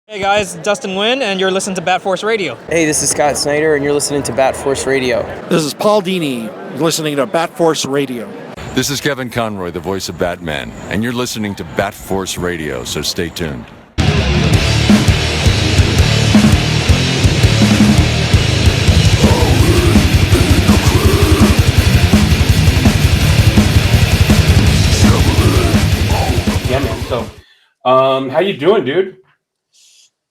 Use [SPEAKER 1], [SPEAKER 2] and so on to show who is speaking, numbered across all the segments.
[SPEAKER 1] Hey guys, Dustin Nguyen, and you're listening to Bat Force Radio.
[SPEAKER 2] Hey, this is Scott Snyder, and you're listening to Bat Force Radio.
[SPEAKER 3] This is Paul Dini, listening to Bat Force Radio.
[SPEAKER 4] This is Kevin Conroy, the voice of Batman, and you're listening to Bat Force Radio, so stay tuned.
[SPEAKER 5] Yeah, man. So, how you doing, dude?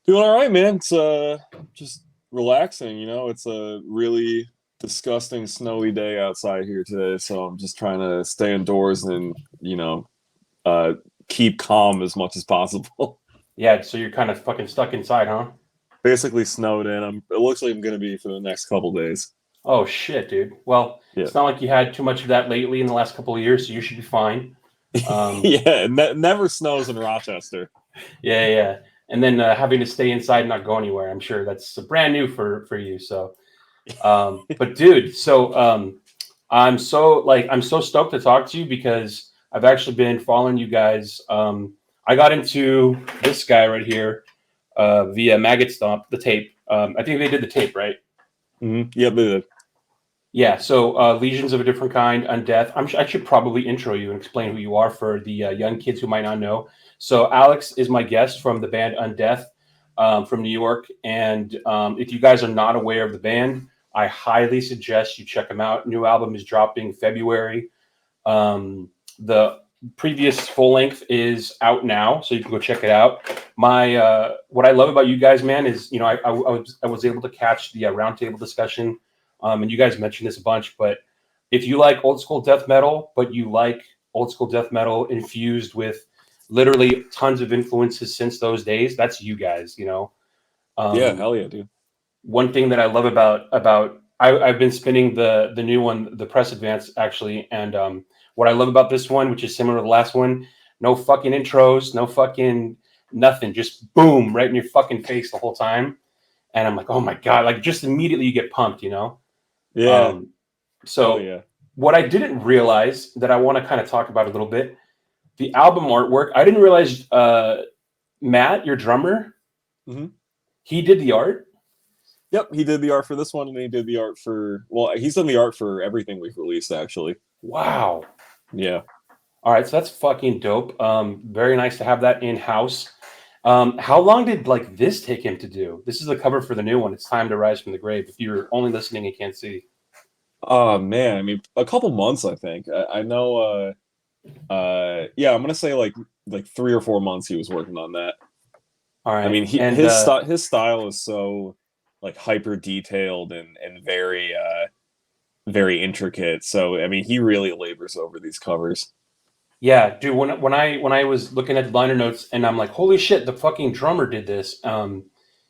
[SPEAKER 6] Doing all right, man. It's just relaxing, you know. It's a really disgusting snowy day outside here today, so I'm just trying to stay indoors and, keep calm as much as possible.
[SPEAKER 5] Yeah, so you're kind of fucking stuck inside, huh?
[SPEAKER 6] Basically snowed in. It looks like I'm gonna be for the next couple days.
[SPEAKER 5] Oh shit, dude. Well,
[SPEAKER 6] Yeah.
[SPEAKER 5] It's not like you had too much of that lately in the last couple of years, so you should be fine.
[SPEAKER 6] Yeah, it never snows in Rochester.
[SPEAKER 5] Yeah. And then having to stay inside and not go anywhere, I'm sure that's brand new for you. So, but dude, I'm so stoked to talk to you because I've actually been following you guys. I got into this guy right here via Maggot Stomp, the tape. I think they did the tape, right?
[SPEAKER 6] Mm-hmm. Yeah, they did.
[SPEAKER 5] Yeah, so Legions of a Different Kind, Undeath. I should probably intro you and explain who you are for the young kids who might not know. So Alex is my guest from the band Undeath from New York. And if you guys are not aware of the band, I highly suggest you check them out. New album is dropping February. The previous full length is out now, so you can go check it out. What I love about you guys, man, is I was able to catch the roundtable discussion. And you guys mentioned this a bunch, but if you like old school death metal, but you like old school death metal infused with literally tons of influences since those days, that's you guys,
[SPEAKER 6] Yeah, hell yeah, dude.
[SPEAKER 5] One thing that I love about I've been spinning the new one, the press advance actually, and what I love about this one, which is similar to the last one, no fucking intros, no fucking nothing, just boom right in your fucking face the whole time. And I'm like, oh my God, like just immediately you get pumped,
[SPEAKER 6] Yeah.
[SPEAKER 5] So what I didn't realize that I want to kind of talk about a little bit, the album artwork. I didn't realize Matt, your drummer, he did the art.
[SPEAKER 6] Yep, he did the art for this one, and he did the art he's done the art for everything we've released, actually.
[SPEAKER 5] Wow.
[SPEAKER 6] Yeah.
[SPEAKER 5] All right, so that's fucking dope. Very nice to have that in-house. How long did this take him to do? This is the cover for the new one. It's Time to Rise from the Grave. If you're only listening, you can't see.
[SPEAKER 6] Oh man, I mean, a couple months, I think. I know. Yeah, I'm gonna say like 3 or 4 months he was working on that.
[SPEAKER 5] All right.
[SPEAKER 6] I mean, his style is so hyper detailed and very very intricate. So I mean, he really labors over these covers.
[SPEAKER 5] Yeah, dude. When I was looking at the liner notes and I'm like, holy shit, the fucking drummer did this.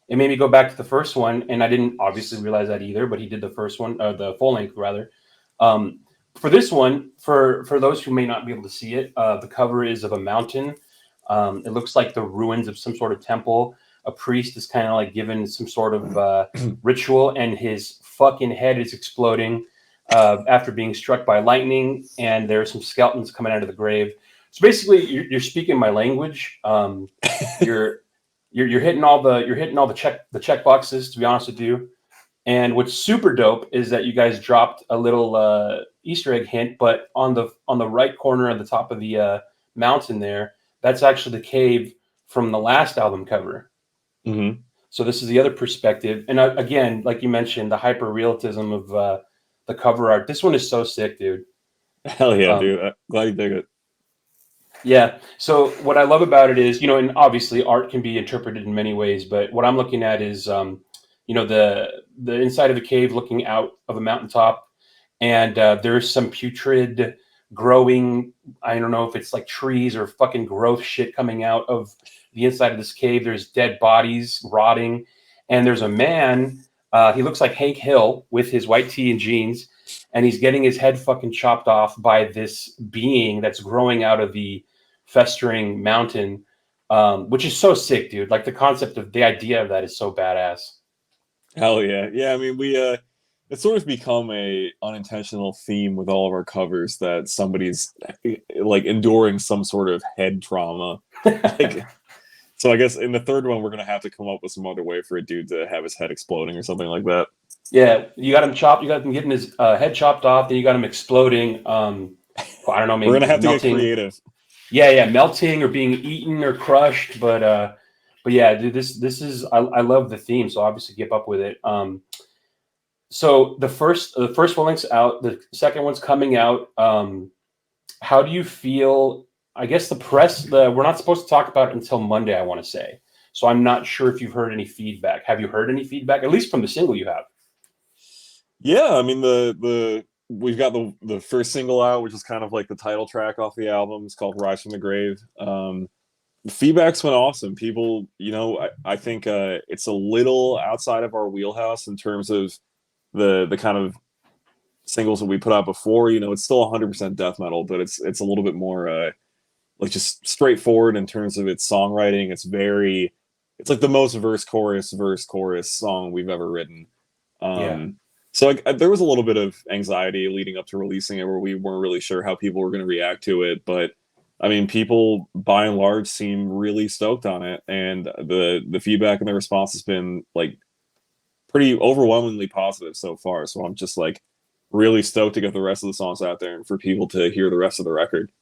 [SPEAKER 5] It made me go back to the first one, and I didn't obviously realize that either. But he did the first one, the full length rather. For this one, for those who may not be able to see it, the cover is of a mountain. It looks like the ruins of some sort of temple. A priest is kind of given some sort of ritual, and his fucking head is exploding after being struck by lightning, and there are some skeletons coming out of the grave. So basically, you're speaking my language. You're hitting all the check boxes. To be honest with you, and what's super dope is that you guys dropped a little Easter egg hint, but on the right corner at the top of the mountain there, that's actually the cave from the last album cover.
[SPEAKER 6] Mm-hmm.
[SPEAKER 5] So this is the other perspective, and again, like you mentioned, the hyper realism of the cover art. This one is so sick, dude.
[SPEAKER 6] Hell yeah, dude. Glad you dig it.
[SPEAKER 5] Yeah. So what I love about it is, and obviously art can be interpreted in many ways, but what I'm looking at is, the inside of a cave looking out of a mountaintop, and there's some putrid growing, I don't know if it's like trees or fucking growth shit coming out of the inside of this cave. There's dead bodies rotting, and there's a man. He looks like Hank Hill with his white tee and jeans, and he's getting his head fucking chopped off by this being that's growing out of the festering mountain, which is so sick, dude. Like the idea of that is so badass.
[SPEAKER 6] Hell yeah. Yeah, I mean, it's sort of become a unintentional theme with all of our covers that somebody's enduring some sort of head trauma. It's So I guess in the third one, we're gonna have to come up with some other way for a dude to have his head exploding or something like that.
[SPEAKER 5] Yeah, you got him chopped. You got him getting his head chopped off. Then you got him exploding. I don't know. Maybe
[SPEAKER 6] We're gonna have
[SPEAKER 5] melting.
[SPEAKER 6] to get creative.
[SPEAKER 5] Yeah, melting or being eaten or crushed. But yeah, dude, this is I love the theme. So obviously, keep up with it. So the first one link's out. The second one's coming out. How do you feel? I guess the press. We're not supposed to talk about it until Monday. I want to say. So I'm not sure if you've heard any feedback. Have you heard any feedback? At least from the single you have.
[SPEAKER 6] Yeah, I mean we've got the first single out, which is kind of like the title track off the album. It's called Rise from the Grave. The feedback's been awesome. People, I think it's a little outside of our wheelhouse in terms of the kind of singles that we put out before. It's still 100% death metal, but it's a little bit more like just straightforward in terms of its songwriting. It's like the most verse chorus song we've ever written. So there was a little bit of anxiety leading up to releasing it where we weren't really sure how people were going to react to it. But I mean, people by and large seem really stoked on it. And the feedback and the response has been like pretty overwhelmingly positive so far. So I'm just like really stoked to get the rest of the songs out there and for people to hear the rest of the record.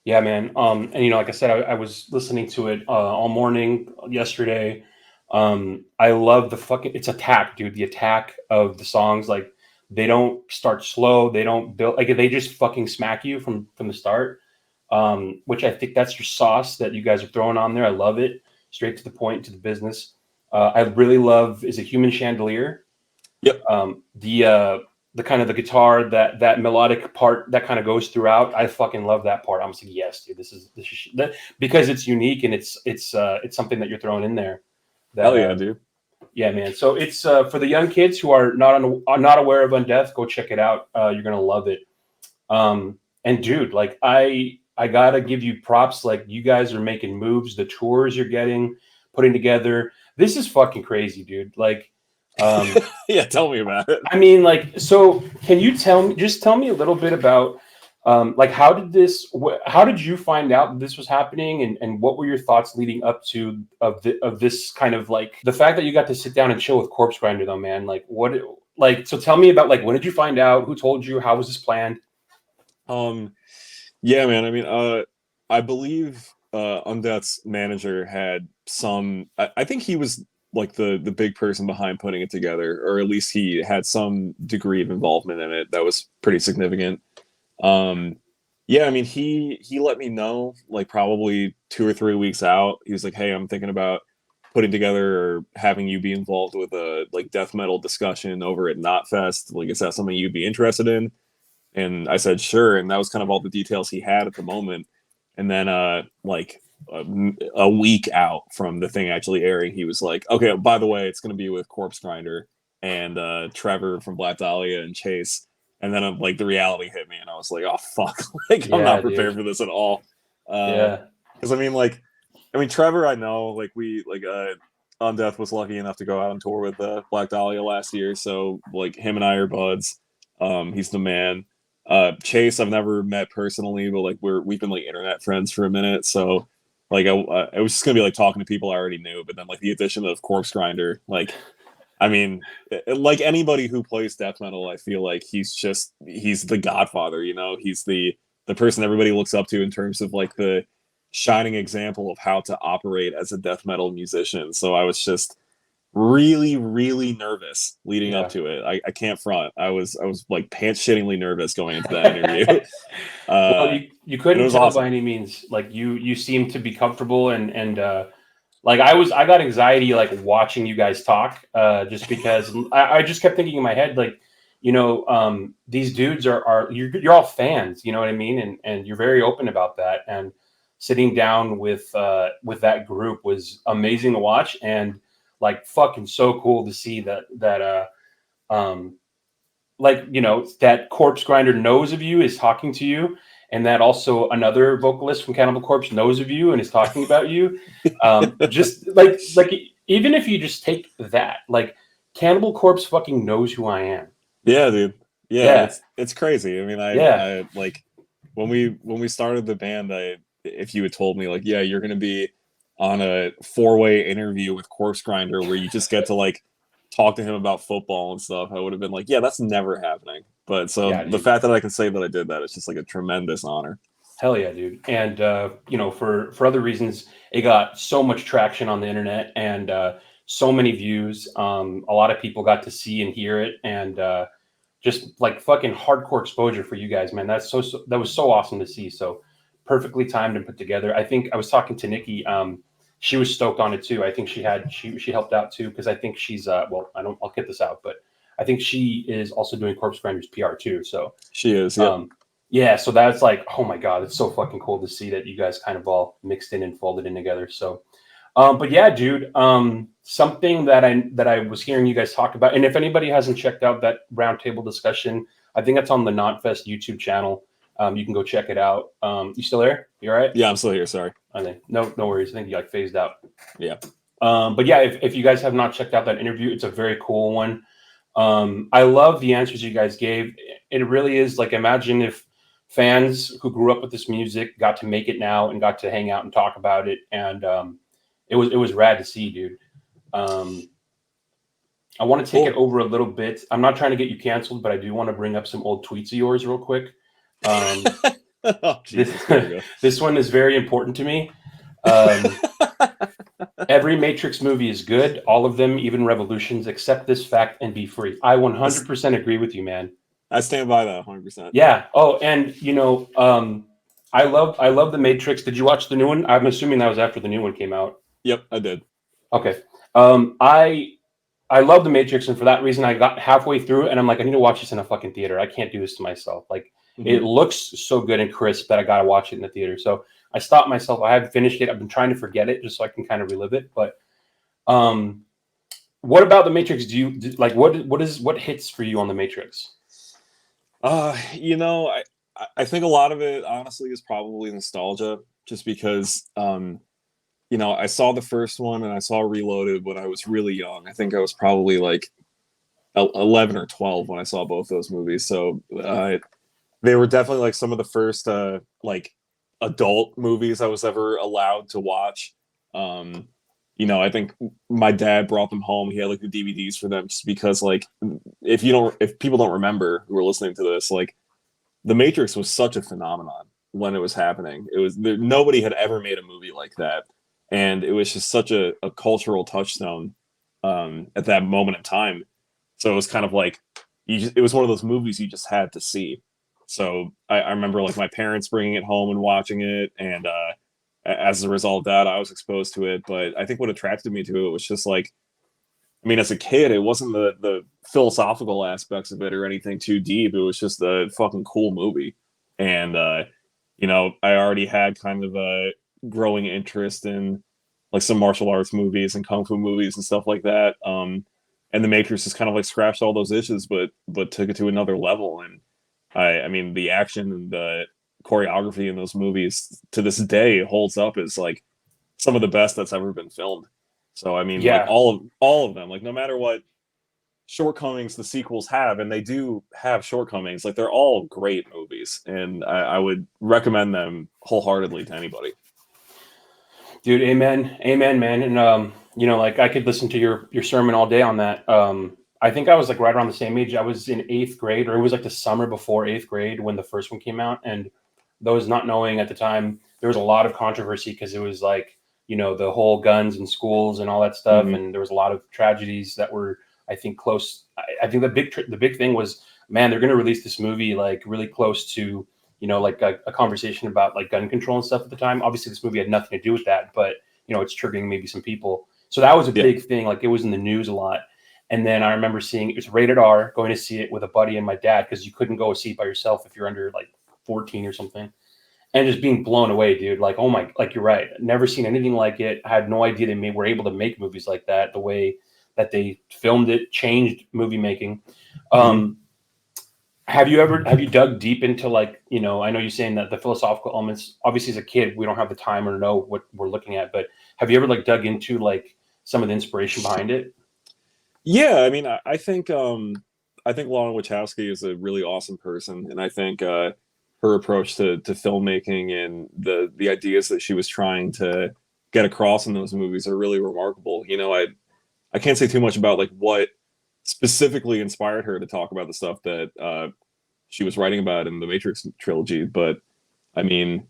[SPEAKER 5] Yeah, man. And like I said, I was listening to it all morning yesterday. I love it's attack, dude. The attack of the songs, like they don't start slow, they don't build, like they just fucking smack you from the start. Which I think that's your sauce that you guys are throwing on there. I love it. Straight to the point, to the business. I really love is it Human Chandelier?
[SPEAKER 6] Yep.
[SPEAKER 5] The kind of the guitar that melodic part that kind of goes throughout. I fucking love that part. I'm like, yes, dude, this is because it's unique and it's something that you're throwing in there.
[SPEAKER 6] Hell yeah, dude.
[SPEAKER 5] Yeah, man. So it's for the young kids who are not aware of Undeath, go check it out. You're gonna love it. And dude, like I gotta give you props. Like you guys are making moves. The tours you're putting together. This is fucking crazy, dude. Like,
[SPEAKER 6] yeah, tell me about it.
[SPEAKER 5] I mean, like, so can you tell me a little bit about like how did you find out this was happening and what were your thoughts leading up to of this kind of like the fact that you got to sit down and chill with Corpsegrinder though, man? Like so tell me about like when did you find out? Who told you? How was this planned?
[SPEAKER 6] Yeah, man. I mean, I believe Undeath's manager had some. I think he was like the big person behind putting it together, or at least he had some degree of involvement in it that was pretty significant. Yeah, I mean, he let me know like probably 2 or 3 weeks out. He was like, "Hey, I'm thinking about putting together or having you be involved with a like death metal discussion over at Knotfest. Like, is that something you'd be interested in?" And I said, "Sure." And that was kind of all the details he had at the moment. And then, like a week out from the thing actually airing, he was like, "Okay, by the way, it's going to be with Corpsegrinder and Trevor from Black Dahlia and Chase." And then like the reality hit me, and I was like, "Oh fuck!" Like I'm not prepared for this at all. Because I mean, Trevor, I know, like we like Undeath was lucky enough to go out on tour with Black Dahlia last year, so like him and I are buds. He's the man. Chase, I've never met personally, but like we've been like internet friends for a minute, so like I was just gonna be like talking to people I already knew, but then like the addition of Corpsegrinder, like. I mean, like anybody who plays death metal, I feel like he's the godfather, you know? He's the person everybody looks up to in terms of like the shining example of how to operate as a death metal musician. So I was just really, really nervous leading up to it. I can't front. I was like pants shittingly nervous going into that interview.
[SPEAKER 5] Well, you couldn't tell
[SPEAKER 6] awesome.
[SPEAKER 5] by any means. Like you seemed to be comfortable and like I got anxiety like watching you guys talk, just because I just kept thinking in my head like, these dudes are you're all fans, you know what I mean, and you're very open about that. And sitting down with that group was amazing to watch and like fucking so cool to see that like that Corpsegrinder knows of you, is talking to you. And that also another vocalist from Cannibal Corpse knows of you and is talking about you. Just like even if you just take that, like Cannibal Corpse fucking knows who I am.
[SPEAKER 6] Yeah, dude. Yeah. It's crazy. I mean, I like when we started the band, if you had told me like, yeah, you're gonna be on a 4-way interview with Corpsegrinder where you just get to like talk to him about football and stuff, I would have been like, yeah, that's never happening. But so
[SPEAKER 5] Yeah,
[SPEAKER 6] the
[SPEAKER 5] dude.
[SPEAKER 6] fact that I can say that I did that is just like a tremendous honor.
[SPEAKER 5] Hell yeah, dude. And for other reasons, it got so much traction on the internet and so many views. A lot of people got to see and hear it, and just like fucking hardcore exposure for you guys, man. That was so awesome to see. So perfectly timed and put together. I think I was talking to Nikki. She was stoked on it too. I think she helped out too, because I think she's I'll get this out, but I think she is also doing Corpsegrinder's PR too. So
[SPEAKER 6] She is, yeah.
[SPEAKER 5] yeah, so that's like, oh my God, it's so fucking cool to see that you guys kind of all mixed in and folded in together. So, but yeah, dude, something that I was hearing you guys talk about, and if anybody hasn't checked out that roundtable discussion, I think that's on the Notfest YouTube channel. You can go check it out. You still there? You all right?
[SPEAKER 6] Yeah, I'm still here. Sorry.
[SPEAKER 5] I think no worries. I think you like phased out.
[SPEAKER 6] Yeah.
[SPEAKER 5] But yeah, if you guys have not checked out that interview, it's a very cool one. I love the answers you guys gave. It really is like, imagine if fans who grew up with this music got to make it now and got to hang out and talk about it, and it was rad to see, dude. I want to take it over a little bit. I'm not trying to get you canceled, but I do want to bring up some old tweets of yours real quick.
[SPEAKER 6] Oh, Jesus,
[SPEAKER 5] this one is very important to me. Every Matrix movie is good, all of them, even Revolutions. Accept this fact and be free. I 100% agree with you, man.
[SPEAKER 6] I stand by that 100%.
[SPEAKER 5] Yeah. Oh, and I love the Matrix. Did you watch the new one? I'm assuming that was after the new one came out.
[SPEAKER 6] Yep, I did.
[SPEAKER 5] Okay. I love the Matrix, and for that reason, I got halfway through, and I'm like, I need to watch this in a fucking theater. I can't do this to myself. Like, it looks so good and crisp that I gotta watch it in the theater. So I stopped myself. I haven't finished it. I've been trying to forget it just so I can kind of relive it. But what about the Matrix? What hits for you on the Matrix?
[SPEAKER 6] I think a lot of it honestly is probably nostalgia, just because I saw the first one and I saw Reloaded when I was really young. I think I was probably like 11 or 12 when I saw both those movies. So they were definitely like some of the first like adult movies I was ever allowed to watch. I think my dad brought them home. He had like the DVDs for them, just because like if people don't remember who are listening to this, like The Matrix was such a phenomenon when it was happening. Nobody had ever made a movie like that, and it was just such a cultural touchstone at that moment in time. So it was kind of like it was one of those movies you just had to see. So I remember like my parents bringing it home and watching it, and as a result of that, I was exposed to it. But I think what attracted me to it was just like, I mean, as a kid, it wasn't the philosophical aspects of it or anything too deep. It was just a fucking cool movie. And, I already had kind of a growing interest in like some martial arts movies and kung fu movies and stuff like that. And The Matrix just kind of like scratched all those issues, but took it to another level. And I mean, the action and the choreography in those movies to this day holds up as like some of the best that's ever been filmed. So I mean, like all of them, like no matter what shortcomings the sequels have, and they do have shortcomings, like they're all great movies, and I would recommend them wholeheartedly to anybody.
[SPEAKER 5] Dude, amen, man. And like I could listen to your sermon all day on that. I think I was like right around the same age. I was in 8th grade, or it was like the summer before 8th grade when the first one came out. And those not knowing at the time, there was a lot of controversy because it was like, the whole guns in schools and all that stuff. Mm-hmm. And there was a lot of tragedies that were, I think, close. I think the big thing was, man, they're going to release this movie like really close to, like a conversation about like gun control and stuff at the time. Obviously, this movie had nothing to do with that, but, it's triggering maybe some people. So that was a big thing. Like it was in the news a lot. And then I remember seeing it was rated R, going to see it with a buddy and my dad, because you couldn't go see it by yourself if you're under like 14 or something. And just being blown away, dude. Like, oh my, like you're right. Never seen anything like it. I had no idea they were able to make movies like that. The way that they filmed it changed movie making. Have you dug deep into like, I know you're saying that the philosophical elements, obviously as a kid, we don't have the time or know what we're looking at, but have you ever like dug into like some of the inspiration behind it?
[SPEAKER 6] Yeah, I mean, I think Lana Wachowski is a really awesome person, and I think her approach to filmmaking and the ideas that she was trying to get across in those movies are really remarkable. You know, I can't say too much about like what specifically inspired her to talk about the stuff that she was writing about in the Matrix trilogy, but I mean,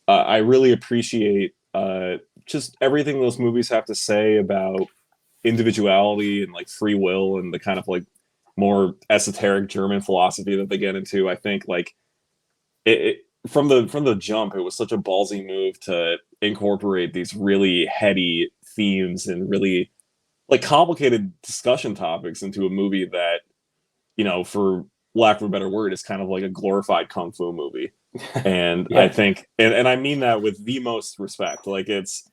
[SPEAKER 6] I really appreciate just everything those movies have to say about individuality and like free will and the kind of like more esoteric German philosophy that they get into. I think like it from the jump, it was such a ballsy move to incorporate these really heady themes and really like complicated discussion topics into a movie that, you know, for lack of a better word, is kind of like a glorified kung fu movie. And
[SPEAKER 5] Yeah.
[SPEAKER 6] I think, and I mean that with the most respect. Like it's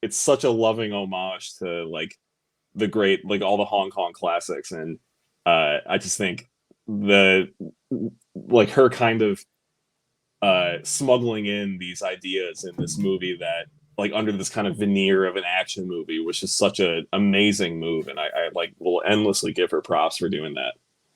[SPEAKER 6] such a loving homage to like the great, like all the Hong Kong classics, and I just think the like her kind of smuggling in these ideas in this movie that like under this kind of veneer of an action movie, which is such an amazing move, and I like will endlessly give her props for doing that.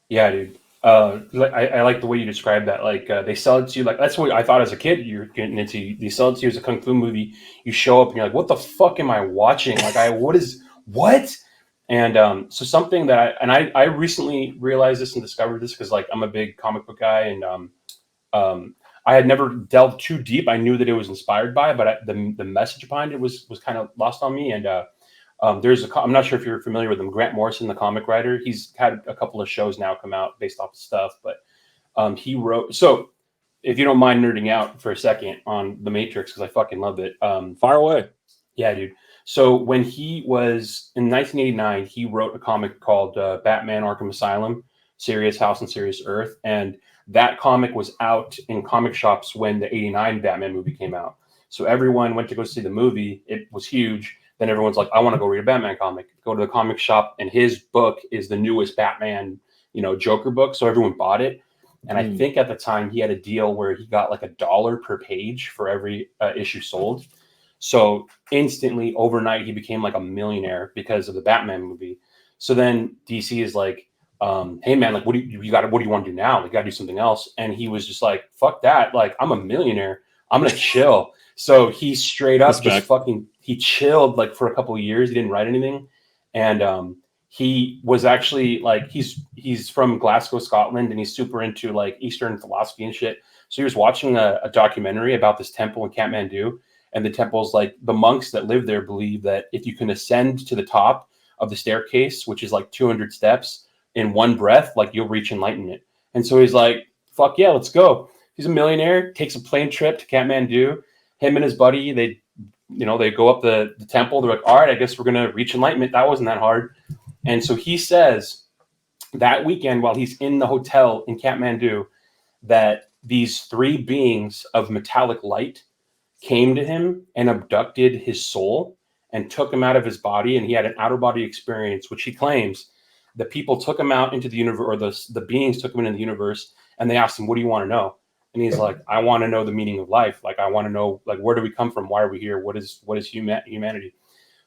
[SPEAKER 5] Yeah, dude. I like the way you described that. Like they sell it to you, like that's what I thought as a kid. You're getting into. They sell it to you as a kung fu movie. You show up and you're like, "What the fuck am I watching? Like, what?" And so something that I recently realized this and discovered this because like I'm a big comic book guy, and I had never delved too deep. I knew that it was inspired by it, but the message behind it was kind of lost on me. And I'm not sure if you're familiar with him, Grant Morrison, the comic writer. He's had a couple of shows now come out based off of stuff, but he wrote. So if you don't mind nerding out for a second on The Matrix, because I fucking love it.
[SPEAKER 6] Fire away.
[SPEAKER 5] Yeah, dude. So when he was in 1989, he wrote a comic called Batman Arkham Asylum, Serious House and Serious Earth. And that comic was out in comic shops when the 89 Batman movie came out. So everyone went to go see the movie. It was huge. Then everyone's like, I want to go read a Batman comic. Go to the comic shop, and his book is the newest Batman, Joker book. So everyone bought it. And I think at the time he had a deal where he got like $1 per page for every issue sold. So instantly, overnight, he became like a millionaire because of the Batman movie. So then DC is like, hey man, like what do you want to do now? Like, gotta do something else. And he was just like, fuck that. Like, I'm a millionaire. I'm gonna chill. So he straight up he chilled like for a couple of years. He didn't write anything. And he was actually like, he's from Glasgow, Scotland, and he's super into like Eastern philosophy and shit. So he was watching a documentary about this temple in Kathmandu. And the temple's like, the monks that live there believe that if you can ascend to the top of the staircase, which is like 200 steps in one breath, like you'll reach enlightenment. And so he's like, fuck yeah, let's go. He's a millionaire, takes a plane trip to Kathmandu. Him and his buddy, they go up the temple. They're like, all right, I guess we're going to reach enlightenment. That wasn't that hard. And so he says that weekend while he's in the hotel in Kathmandu that these three beings of metallic light came to him and abducted his soul and took him out of his body, and he had an outer body experience, which he claims the people took him out into the universe, or the beings took him into the universe, and they asked him, what do you want to know? And he's like, I want to know the meaning of life. Like, I want to know, like, where do we come from? Why are we here? What is humanity?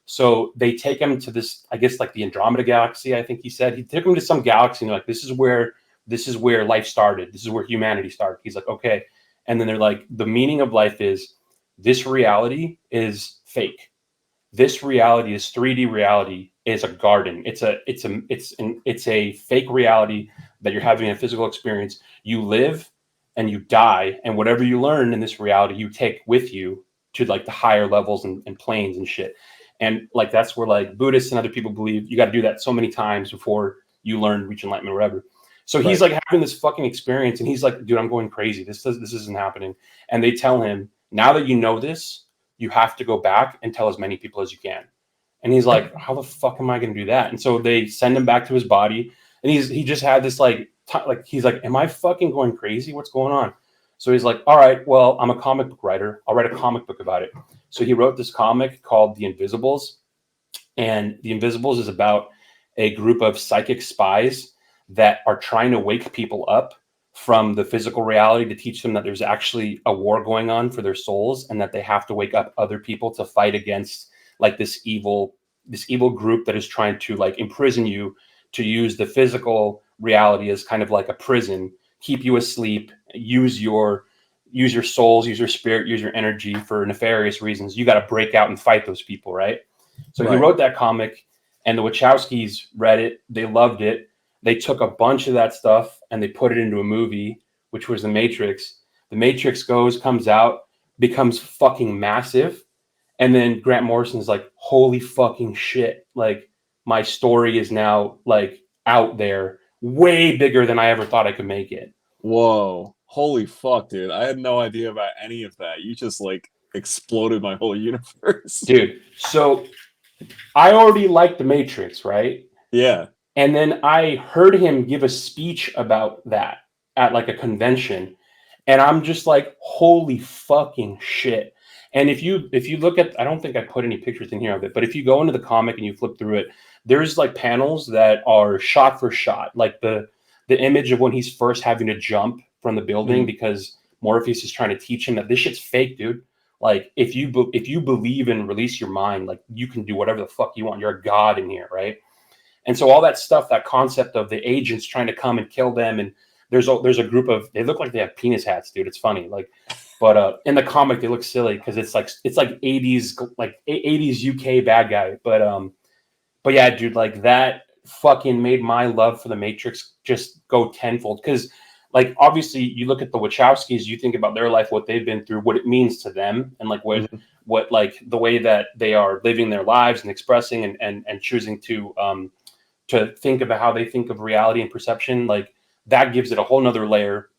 [SPEAKER 5] So they take him to this, I guess, like the Andromeda galaxy. I think he said he took him to some galaxy, and they're like, this is where life started. This is where humanity started. He's like, okay. And then they're like, the meaning of life is this reality is fake. This reality is 3D reality, is a garden. It's a fake reality that you're having a physical experience. You live and you die, and whatever you learn in this reality, you take with you to like the higher levels and planes and shit. And like that's where like Buddhists and other people believe you got to do that so many times before you learn, reach enlightenment, or whatever. So he's like having this fucking experience, and he's like, dude, I'm going crazy. This isn't happening. And they tell him, now that you know this, you have to go back and tell as many people as you can. And he's like, how the fuck am I going to do that? And so they send him back to his body, and he just had this he's like, am I fucking going crazy? What's going on? So he's like, all right, well, I'm a comic book writer. I'll write a comic book about it. So he wrote this comic called The Invisibles. And The Invisibles is about a group of psychic spies that are trying to wake people up from the physical reality to teach them that there's actually a war going on for their souls, and that they have to wake up other people to fight against like this evil group that is trying to like imprison you, to use the physical reality as kind of like a prison, keep you asleep, use your use your souls, use your spirit, use your energy for nefarious reasons. You got to break out and fight those people, right? So he wrote that comic, and the Wachowskis read it. They loved it. They took a bunch of that stuff and they put it into a movie, which was The Matrix. The Matrix comes out, becomes fucking massive. And then Grant Morrison's like, holy fucking shit. Like, my story is now like out there, way bigger than I ever thought I could make it.
[SPEAKER 6] Whoa. Holy fuck, dude. I had no idea about any of that. You just like exploded my whole universe.
[SPEAKER 5] Dude, so I already liked The Matrix, right?
[SPEAKER 6] Yeah.
[SPEAKER 5] And then I heard him give a speech about that at like a convention. And I'm just like, holy fucking shit. And if you look at, I don't think I put any pictures in here of it, but if you go into the comic and you flip through it, there's like panels that are shot for shot, like the image of when he's first having to jump from the building because Morpheus is trying to teach him that this shit's fake, dude. Like, if you believe and release your mind, like, you can do whatever the fuck you want. You're a god in here, right? And so all that stuff, that concept of the agents trying to come and kill them, and there's a group of, they look like they have penis hats, dude. It's funny, like, but in the comic they look silly because it's like 80s UK bad guy, but yeah, dude, like that fucking made my love for the Matrix just go tenfold because. Like, obviously, you look at the Wachowskis, you think about their life, what they've been through, what it means to them, and like what like the way that they are living their lives and expressing and choosing to think about how they think of reality and perception. Like, that gives it a whole nother layer.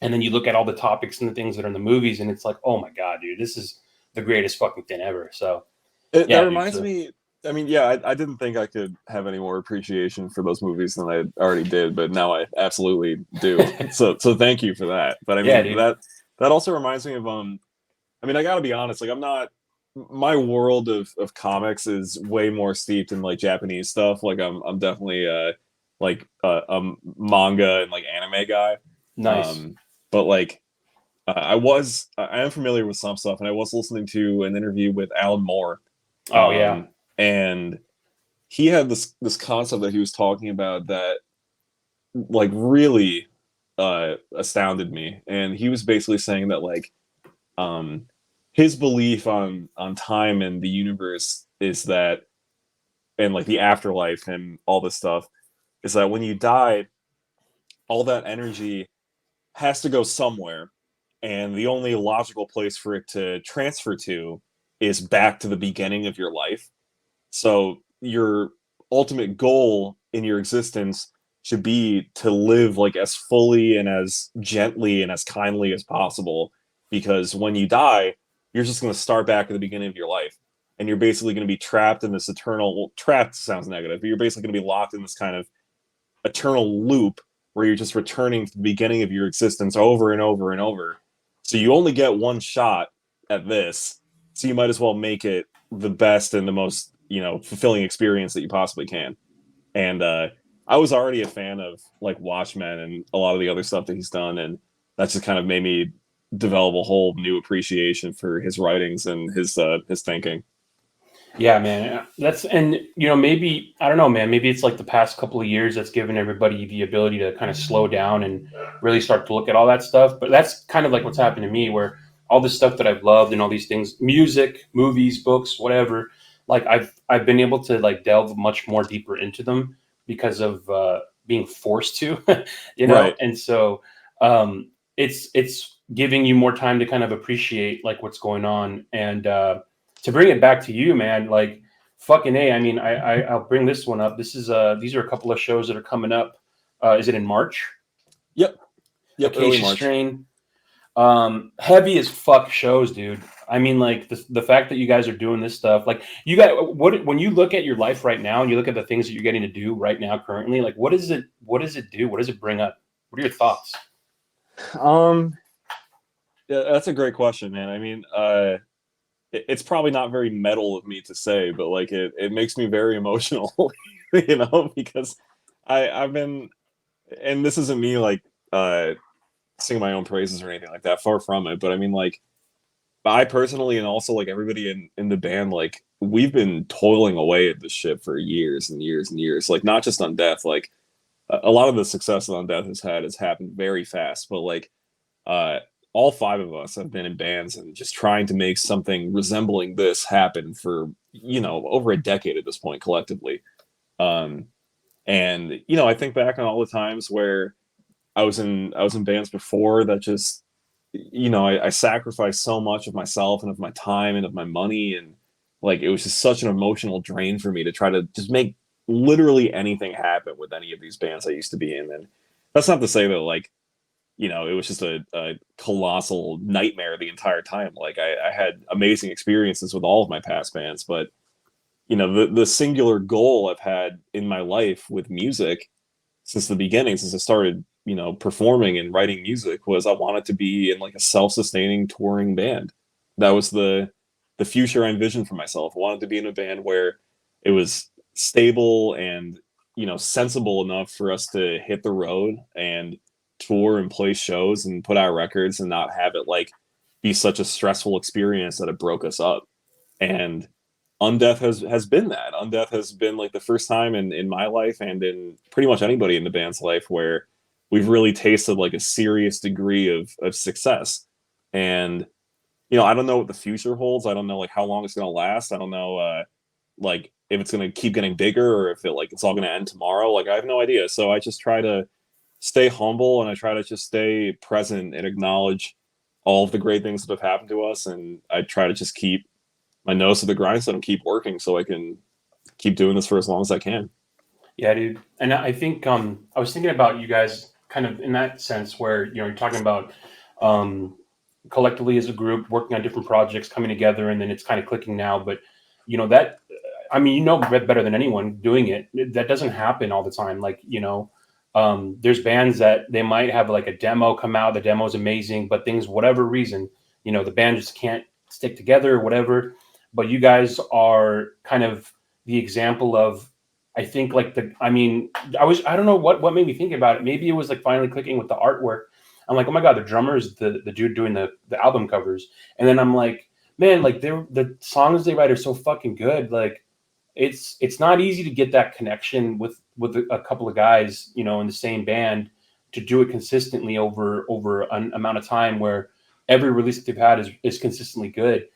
[SPEAKER 5] And then you look at all the topics and the things that are in the movies, and it's like, oh my god, dude, this is the greatest fucking thing ever. So
[SPEAKER 6] that reminds me. I mean, yeah, I didn't think I could have any more appreciation for those movies than I already did, but now I absolutely do. so thank you for that. But I mean, that also reminds me of I mean, I gotta be honest, like, I'm not, my world of comics is way more steeped in like Japanese stuff. Like, I'm definitely like a manga and like anime guy.
[SPEAKER 5] Nice.
[SPEAKER 6] But like I am familiar with some stuff, and I was listening to an interview with Alan Moore.
[SPEAKER 5] Oh yeah.
[SPEAKER 6] And he had this concept that he was talking about that like really astounded me. And he was basically saying that like his belief on time and the universe is that, and like the afterlife and all this stuff, is that when you die, all that energy has to go somewhere, and the only logical place for it to transfer to is back to the beginning of your life. So your ultimate goal in your existence should be to live like as fully and as gently and as kindly as possible, because when you die, you're just going to start back at the beginning of your life, and you're basically going to be trapped in this eternal, well, trapped sounds negative, but you're basically going to be locked in this kind of eternal loop where you're just returning to the beginning of your existence over and over and over. So you only get one shot at this, so you might as well make it the best and the most, fulfilling experience that you possibly can. And I was already a fan of like Watchmen and a lot of the other stuff that he's done, and that just kind of made me develop a whole new appreciation for his writings and his thinking.
[SPEAKER 5] Yeah, man. Maybe, I don't know, man, maybe it's like the past couple of years that's given everybody the ability to kind of slow down and really start to look at all that stuff. But that's kind of like what's happened to me, where all this stuff that I've loved and all these things, music, movies, books, whatever, like I've been able to like delve much more deeper into them because of being forced to, Right. And so it's giving you more time to kind of appreciate like what's going on. And to bring it back to you, man, like fucking A, I mean, I'll bring this one up. These are a couple of shows that are coming up. Is it in March?
[SPEAKER 6] Yep.
[SPEAKER 5] Acacia Strain. Heavy as fuck shows, dude. I mean, like the fact that you guys are doing this stuff, like you got when you look at your life right now and you look at the things that you're getting to do right now currently, like what does it do? What does it bring up? What are your thoughts?
[SPEAKER 6] Yeah, that's a great question, man. I mean, it's probably not very metal of me to say, but like it makes me very emotional, because I've been, and this isn't me like singing my own praises or anything like that, far from it, but I mean, like, I personally, and also like everybody in the band, like we've been toiling away at this shit for years and years and years. Like not just Undeath, like a lot of the success that Undeath has happened very fast, but like all five of us have been in bands and just trying to make something resembling this happen for, over a decade at this point collectively. And I think back on all the times where I was in bands before that just, I sacrificed so much of myself and of my time and of my money, and like it was just such an emotional drain for me to try to just make literally anything happen with any of these bands I used to be in. And that's not to say that like, it was just a colossal nightmare the entire time. Like I had amazing experiences with all of my past bands, but the singular goal I've had in my life with music since the beginning, since I started, performing and writing music, was I wanted to be in like a self-sustaining touring band. That was the future I envisioned for myself. I wanted to be in a band where it was stable and, sensible enough for us to hit the road and tour and play shows and put out records and not have it like be such a stressful experience that it broke us up. And Undeath has been that. Undeath has been like the first time in my life and in pretty much anybody in the band's life where we've really tasted like a serious degree of success. And I don't know what the future holds. I don't know like how long it's gonna last. I don't know like if it's gonna keep getting bigger or if it's all gonna end tomorrow. Like I have no idea. So I just try to stay humble and I try to just stay present and acknowledge all of the great things that have happened to us. And I try to just keep my nose to the grindstone and keep working so I can keep doing this for as long as I can.
[SPEAKER 5] Yeah, dude. And I think I was thinking about you guys kind of in that sense where, you're talking about collectively as a group working on different projects coming together and then it's kind of clicking now. But, that, I mean, better than anyone doing it. That doesn't happen all the time. Like, there's bands that they might have like a demo come out. The demo is amazing, but whatever reason, the band just can't stick together or whatever. But you guys are kind of the example of, I think like I don't know what made me think about it. Maybe it was like finally clicking with the artwork. I'm like, oh my God, the drummer is the dude doing the album covers. And then I'm like, man, like the songs they write are so fucking good. Like it's not easy to get that connection with a couple of guys, in the same band to do it consistently over an amount of time where every release that they've had is consistently good.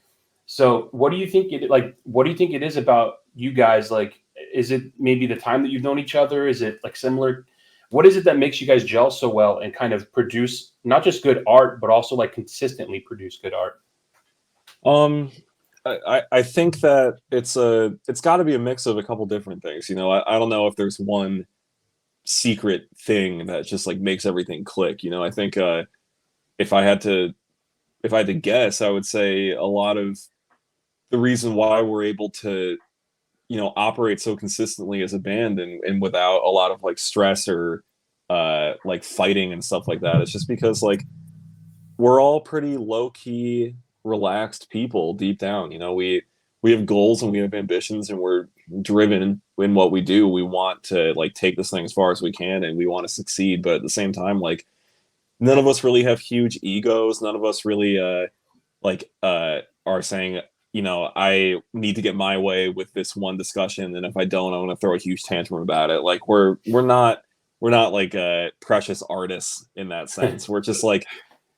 [SPEAKER 5] So what do you think it is about you guys? Like, is it maybe the time that you've known each other? Is it like similar? What is it that makes you guys gel so well and kind of produce not just good art, but also like consistently produce good art?
[SPEAKER 6] I think that it's got to be a mix of a couple different things. I don't know if there's one secret thing that just like makes everything click. I think if I had to guess, I would say a lot of the reason why we're able to, operate so consistently as a band and without a lot of like stress or like fighting and stuff like that, it's just because like we're all pretty low key, relaxed people deep down. We have goals and we have ambitions and we're driven in what we do. We want to like take this thing as far as we can and we want to succeed, but at the same time, like none of us really have huge egos. None of us really are saying, I need to get my way with this one discussion, and if I don't, I'm gonna throw a huge tantrum about it. Like we're not like precious artists in that sense. We're just like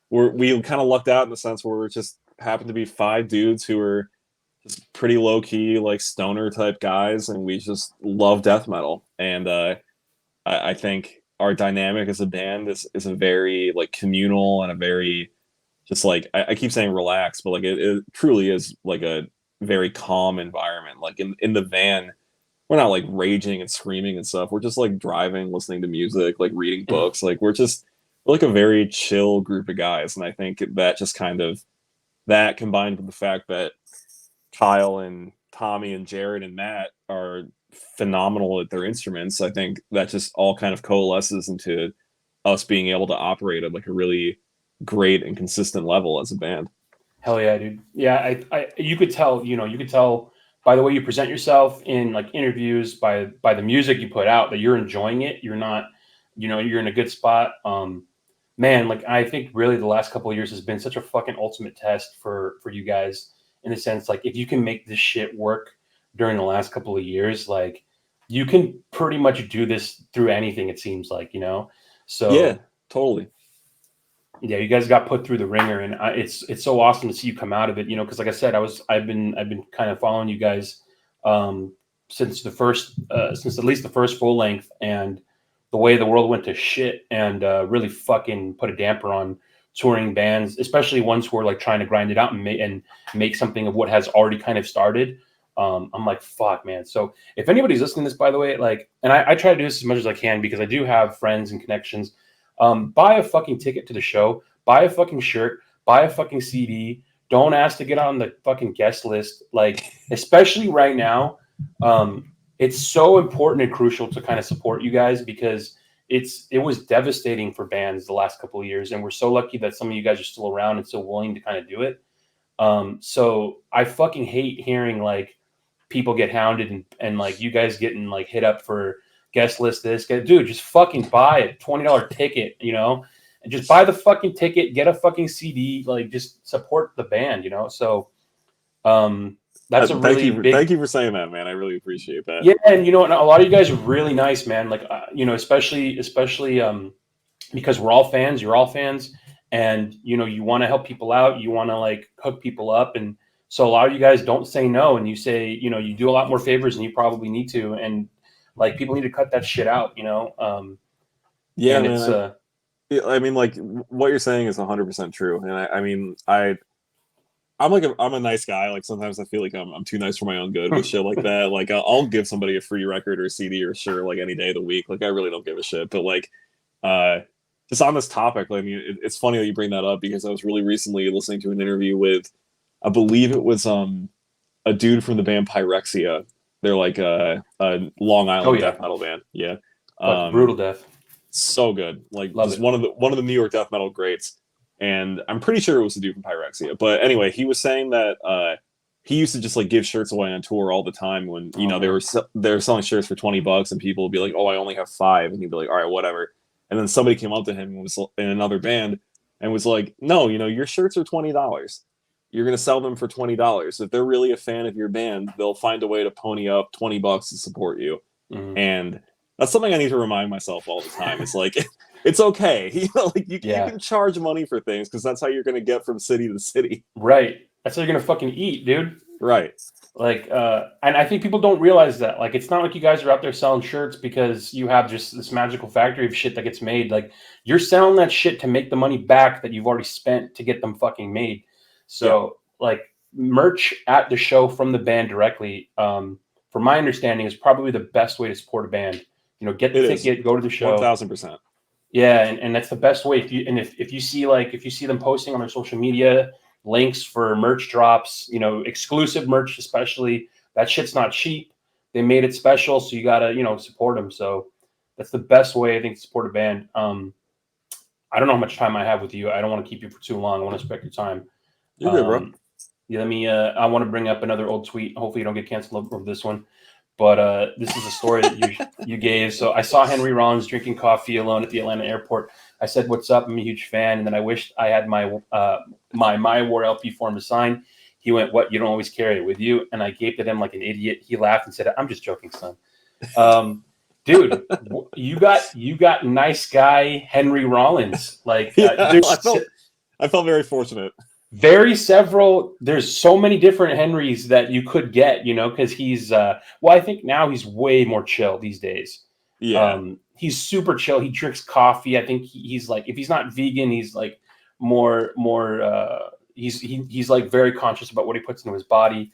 [SPEAKER 6] we kind of lucked out in the sense where we're just happen to be five dudes who are just pretty low key, like stoner type guys, and we just love death metal. And I think our dynamic as a band is a very like communal and a very just like I keep saying relaxed, but like it truly is like a very calm environment. Like in the van, we're not like raging and screaming and stuff. We're just like driving, listening to music, like reading books. Like we're like a very chill group of guys. And I think that just kind of that combined with the fact that Kyle and Tommy and Jared and Matt are phenomenal at their instruments, I think that just all kind of coalesces into us being able to operate at like a really great and consistent level as a band.
[SPEAKER 5] Hell yeah, dude. Yeah, you could tell, by the way you present yourself in like interviews, by the music you put out that you're enjoying it. You're not, you're in a good spot. Man, like I think really the last couple of years has been such a fucking ultimate test for you guys in the sense like if you can make this shit work during the last couple of years, like you can pretty much do this through anything, it seems like, So
[SPEAKER 6] yeah, totally.
[SPEAKER 5] Yeah, you guys got put through the ringer, and it's so awesome to see you come out of it. You know, because like I said, I've been kind of following you guys since since at least the first full length, and the way the world went to shit, and really fucking put a damper on touring bands, especially ones who are like trying to grind it out and make something of what has already kind of started. I'm like, fuck, man. So if anybody's listening to this, by the way, like, and I try to do this as much as I can because I do have friends and connections. Buy a fucking ticket to the show, buy a fucking shirt, buy a fucking CD. Don't ask to get on the fucking guest list. Like, especially right now, it's so important and crucial to kind of support you guys because it was devastating for bands the last couple of years. And we're so lucky that some of you guys are still around and still willing to kind of do it. So I fucking hate hearing like people get hounded and like you guys getting like hit up for guest list dude, just fucking buy a $20 ticket, you know, and just buy the fucking ticket, get a fucking CD, like just support the band, you know? So, that's a really big...
[SPEAKER 6] Thank you for saying that, man. I really appreciate that.
[SPEAKER 5] Yeah. And you know, and a lot of you guys are really nice, man. Like, you know, especially, because we're all fans, you're all fans, and you know, you want to help people out. You want to like hook people up. And so a lot of you guys don't say no. And you say, you know, you do a lot more favors than you probably need to. And like, people need to cut that shit out, you know?
[SPEAKER 6] Yeah,
[SPEAKER 5] and
[SPEAKER 6] man,
[SPEAKER 5] it's,
[SPEAKER 6] I mean, like what you're saying is 100% true. And I mean, I'm a nice guy. Like sometimes I feel like I'm too nice for my own good with shit like that. Like I'll give somebody a free record or CD or shirt like any day of the week. Like I really don't give a shit. But like, just on this topic, I mean, it's funny that you bring that up because I was really recently listening to an interview with, I believe it was a dude from the band Pyrexia. They're like a Long Island death metal band. Yeah,
[SPEAKER 5] brutal death.
[SPEAKER 6] So good. Like
[SPEAKER 5] Love
[SPEAKER 6] just
[SPEAKER 5] it.
[SPEAKER 6] one of the New York death metal greats. And I'm pretty sure it was the dude from Pyrexia. But anyway, he was saying that he used to just like give shirts away on tour all the time when you know they were selling shirts for $20 and people would be like, "Oh, I only have 5," and he'd be like, "All right, whatever." And then somebody came up to him and was in another band and was like, "No, you know, your shirts are $20. You're gonna sell them for $20. If they're really a fan of your band, they'll find a way to pony up $20 to support you."
[SPEAKER 5] Mm-hmm.
[SPEAKER 6] And that's something I need to remind myself all the time. It's like it's okay, you know, like you can charge money for things because that's how you're gonna get from city to city.
[SPEAKER 5] Right. That's how you're gonna fucking eat, dude.
[SPEAKER 6] Right.
[SPEAKER 5] Like, and I think people don't realize that. Like, it's not like you guys are out there selling shirts because you have just this magical factory of shit that gets made. Like, you're selling that shit to make the money back that you've already spent to get them fucking made. So, like, merch at the show from the band directly, from my understanding, is probably the best way to support a band. You know, get the ticket, go to the show.
[SPEAKER 6] 1,000%.
[SPEAKER 5] Yeah, and that's the best way. If you see them posting on their social media links for merch drops, you know, exclusive merch, especially, that shit's not cheap. They made it special, so you gotta, you know, support them. So that's the best way I think to support a band. I don't know how much time I have with you. I don't want to keep you for too long. I want to respect your time.
[SPEAKER 6] You're good, bro.
[SPEAKER 5] Yeah, let me. I want to bring up another old tweet. Hopefully, you don't get canceled over this one. But this is a story that you gave. So I saw Henry Rollins drinking coffee alone at the Atlanta airport. I said, "What's up? I'm a huge fan." And then I wished I had my War LP for him to sign. He went, "What? You don't always carry it with you?" And I gaped at him like an idiot. He laughed and said, "I'm just joking, son." Dude, you got nice guy Henry Rollins. Like,
[SPEAKER 6] I felt very fortunate.
[SPEAKER 5] There's so many different Henrys that you could get, you know, because he's I think now he's way more chill these days.
[SPEAKER 6] Yeah.
[SPEAKER 5] He's super chill. He drinks coffee. I think he's like, if he's not vegan, he's like more he's like very conscious about what he puts into his body.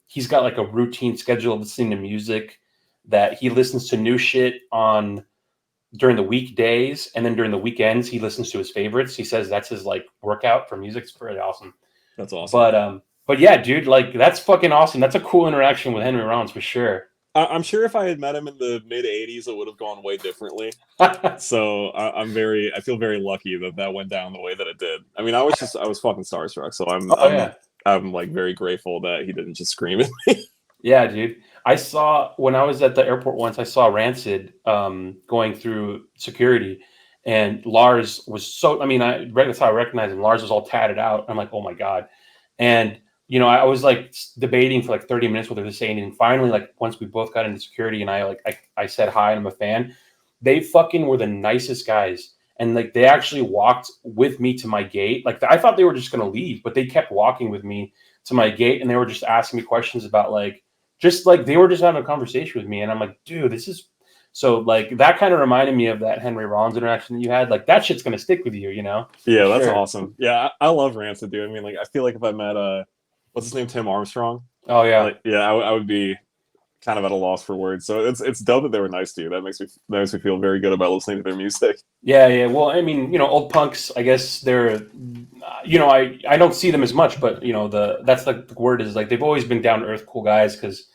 [SPEAKER 5] He's got like a routine schedule of listening to music, that he listens to new shit during the weekdays, and then during the weekends he listens to his favorites. He says that's his like workout for music. It's pretty awesome.
[SPEAKER 6] That's awesome.
[SPEAKER 5] But yeah, dude, like that's fucking awesome. That's a cool interaction with Henry Rollins for sure.
[SPEAKER 6] I'm sure if I had met him in the mid '80s, it would have gone way differently. So I feel very lucky that went down the way that it did. I mean, I was fucking starstruck. So I'm like very grateful that he didn't just scream at me.
[SPEAKER 5] Yeah, dude. When I was at the airport once, I saw Rancid going through security, and Lars was that's how I recognized him. Lars was all tatted out. I'm like, oh my God. And, you know, I was like debating for like 30 minutes whether to say anything. Finally, like once we both got into security and I said hi and I'm a fan, they fucking were the nicest guys. and like they actually walked with me to my gate. Like I thought they were just gonna leave, but they kept walking with me to my gate, and they were just asking me questions about like just like they were just having a conversation with me, and I'm like, dude, this is so like that kind of reminded me of that Henry Rollins interaction that you had. Like that shit's gonna stick with you, you know?
[SPEAKER 6] Yeah, that's
[SPEAKER 5] Sure.
[SPEAKER 6] awesome. Yeah, I love Rancid, dude. I mean, like, I feel like if I met what's his name, Tim Armstrong.
[SPEAKER 5] Oh yeah,
[SPEAKER 6] Like, yeah, I would be kind of at a loss for words. So it's dope that they were nice to you. That makes me feel very good about listening to their music.
[SPEAKER 5] yeah. Well, I mean, you know, old punks. I guess they're, you know, I don't see them as much, but you know, that's like the word is like they've always been down to earth, cool guys. Because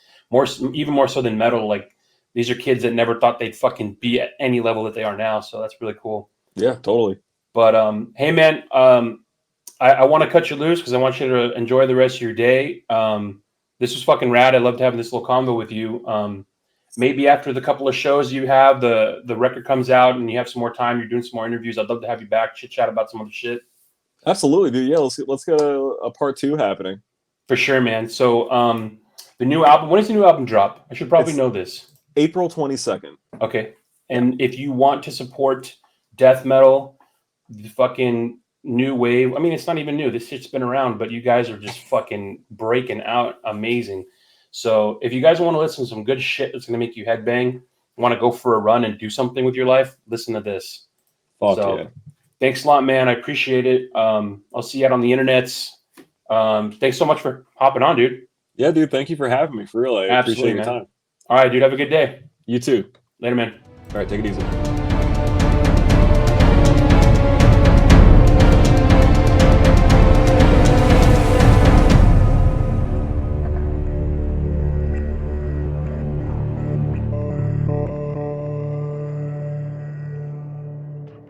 [SPEAKER 5] even more so than metal, like these are kids that never thought they'd fucking be at any level that they are now. So that's really cool.
[SPEAKER 6] Yeah, totally.
[SPEAKER 5] But hey, man, I want to cut you loose because I want you to enjoy the rest of your day. This was fucking rad. I loved having this little convo with you. Maybe after the couple of shows you have, the record comes out and you have some more time, you're doing some more interviews. I'd love to have you back, chit chat about some other shit.
[SPEAKER 6] Absolutely, dude. Yeah, let's get a part 2 happening.
[SPEAKER 5] For sure, man. So the new album, when does the new album drop? I should probably know this.
[SPEAKER 6] April 22nd.
[SPEAKER 5] Okay. And if you want to support death metal, the fucking new wave, I mean, it's not even new. This shit's been around, but you guys are just fucking breaking out amazing. So if you guys want to listen to some good shit that's going to make you headbang, want to go for a run and do something with your life, listen to this.
[SPEAKER 6] Fuck yeah.
[SPEAKER 5] Thanks a lot, man. I appreciate it. I'll see you out on the internets. Thanks so much for hopping on, dude.
[SPEAKER 6] Yeah, dude. Thank you for having me. For real, I appreciate your time.
[SPEAKER 5] All right, dude. Have a good day.
[SPEAKER 6] You too.
[SPEAKER 5] Later, man.
[SPEAKER 6] All right, take it easy.